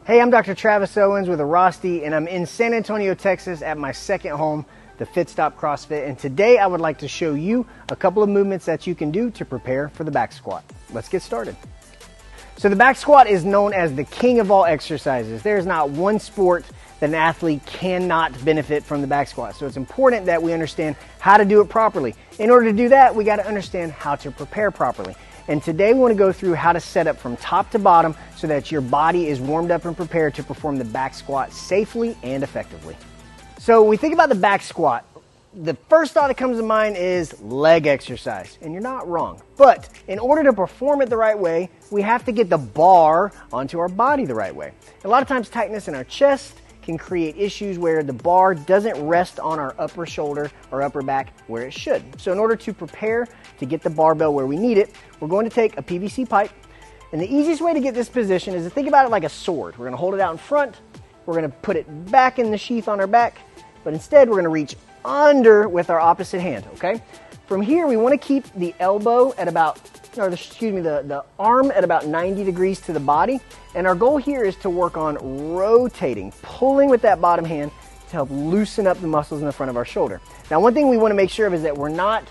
Hey, I'm Dr. Travis Owens with Airrosti, and I'm in San Antonio, Texas at my second home, the Fit Stop CrossFit. And today I would like to show you a couple of movements that you can do to prepare for the back squat. Let's get started. So the back squat is known as the king of all exercises. There's not one sport that an athlete cannot benefit from the back squat. So it's important that we understand how to do it properly. In order to do that, we got to understand how to prepare properly. And today we want to go through how to set up from top to bottom so that your body is warmed up and prepared to perform the back squat safely and effectively. So when we think about the back squat, the first thought that comes to mind is leg exercise, and you're not wrong. But in order to perform it the right way, we have to get the bar onto our body the right way. A lot of times tightness in our chest can create issues where the bar doesn't rest on our upper shoulder or upper back where it should. So in order to prepare to get the barbell where we need it, we're going to take a PVC pipe. And the easiest way to get this position is to think about it like a sword. We're going to hold it out in front. We're going to put it back in the sheath on our back. But instead, we're going to reach under with our opposite hand, okay? From here, we want to keep the elbow at about, the arm at about 90 degrees to the body. And our goal here is to work on rotating, pulling with that bottom hand to help loosen up the muscles in the front of our shoulder. Now, one thing we want to make sure of is that we're not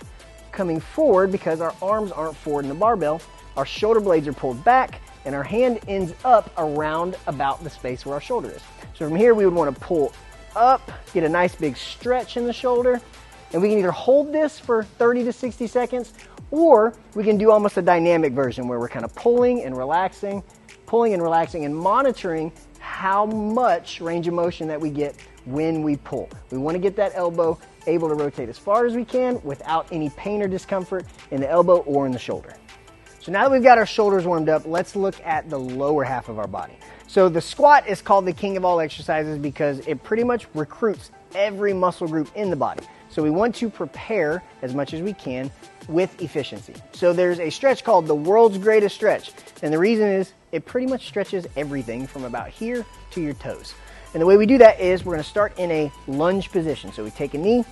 coming forward because our arms aren't forward in the barbell. Our shoulder blades are pulled back and our hand ends up around about the space where our shoulder is. So from here, we would want to pull up, get a nice big stretch in the shoulder, and we can either hold this for 30 to 60 seconds, or we can do almost a dynamic version where we're kind of pulling and relaxing and monitoring how much range of motion that we get when we pull. We want to get that elbow able to rotate as far as we can without any pain or discomfort in the elbow or in the shoulder. So now that we've got our shoulders warmed up, let's look at the lower half of our body. So the squat is called the king of all exercises because it pretty much recruits every muscle group in the body. So we want to prepare as much as we can with efficiency. So there's a stretch called the world's greatest stretch. And the reason is it pretty much stretches everything from about here to your toes. And the way we do that is we're going to start in a lunge position. So we take a knee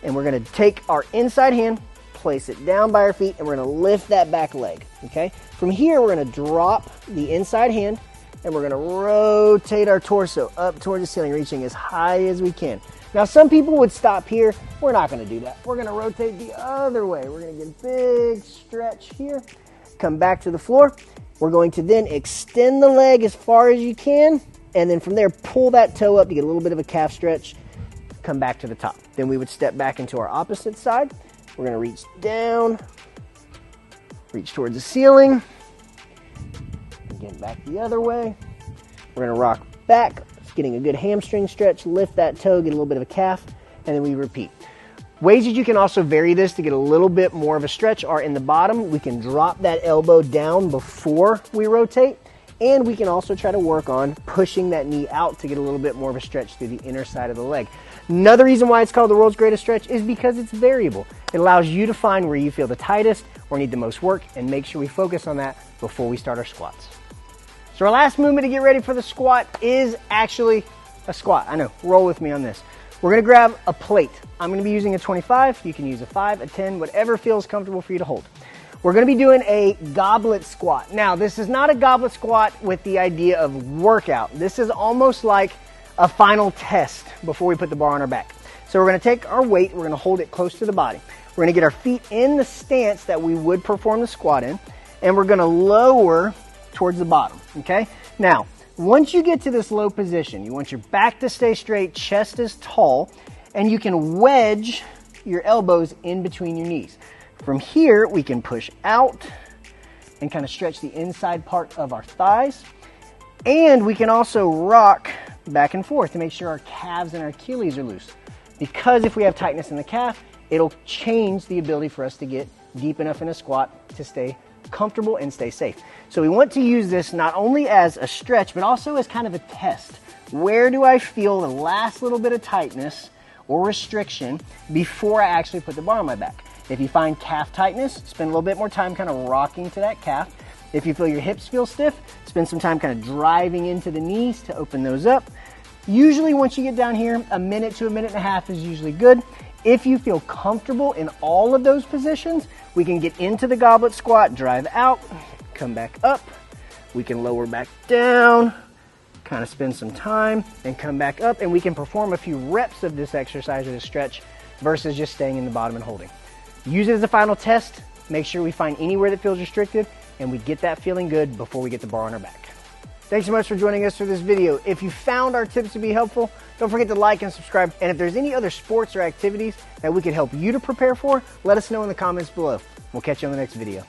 and we're going to take our inside hand, place it down by our feet, and we're going to lift that back leg, okay? From here, we're going to drop the inside hand and we're going to rotate our torso up towards the ceiling, reaching as high as we can. Now, some people would stop here. We're not going to do that. We're going to rotate the other way. We're going to get a big stretch here, come back to the floor. We're going to then extend the leg as far as you can, and then from there, pull that toe up to get a little bit of a calf stretch, come back to the top. Then we would step back into our opposite side. We're going to reach down, reach towards the ceiling, again back the other way. We're going to rock back, getting a good hamstring stretch, lift that toe, get a little bit of a calf, and then we repeat. Ways that you can also vary this to get a little bit more of a stretch are in the bottom. We can drop that elbow down before we rotate, and we can also try to work on pushing that knee out to get a little bit more of a stretch through the inner side of the leg. Another reason why it's called the world's greatest stretch is because it's variable. It allows you to find where you feel the tightest or need the most work and make sure we focus on that before we start our squats. So our last movement to get ready for the squat is actually a squat. I know, roll with me on this. We're going to grab a plate. I'm going to be using a 25. You can use a 5, a 10, whatever feels comfortable for you to hold. We're going to be doing a goblet squat. Now, this is not a goblet squat with the idea of workout. This is almost like a final test before we put the bar on our back. So we're going to take our weight, we're going to hold it close to the body. We're going to get our feet in the stance that we would perform the squat in, and we're going to lower towards the bottom, okay? Now, once you get to this low position, you want your back to stay straight, chest is tall, and you can wedge your elbows in between your knees. From here, we can push out and kind of stretch the inside part of our thighs. And we can also rock back and forth to make sure our calves and our Achilles are loose. Because if we have tightness in the calf, it'll change the ability for us to get deep enough in a squat to stay comfortable and stay safe. So we want to use this not only as a stretch, but also as kind of a test. Where do I feel the last little bit of tightness or restriction before I actually put the bar on my back? If you find calf tightness, spend a little bit more time kind of rocking to that calf. If you feel your hips feel stiff, spend some time kind of driving into the knees to open those up. Usually once you get down here, a minute to a minute and a half is usually good. If you feel comfortable in all of those positions, we can get into the goblet squat, drive out, come back up. We can lower back down, kind of spend some time and come back up, and we can perform a few reps of this exercise or this stretch versus just staying in the bottom and holding. Use it as a final test. Make sure we find anywhere that feels restricted and we get that feeling good before we get the bar on our back. Thanks so much for joining us for this video. If you found our tips to be helpful, don't forget to like and subscribe. And if there's any other sports or activities that we could help you to prepare for, let us know in the comments below. We'll catch you on the next video.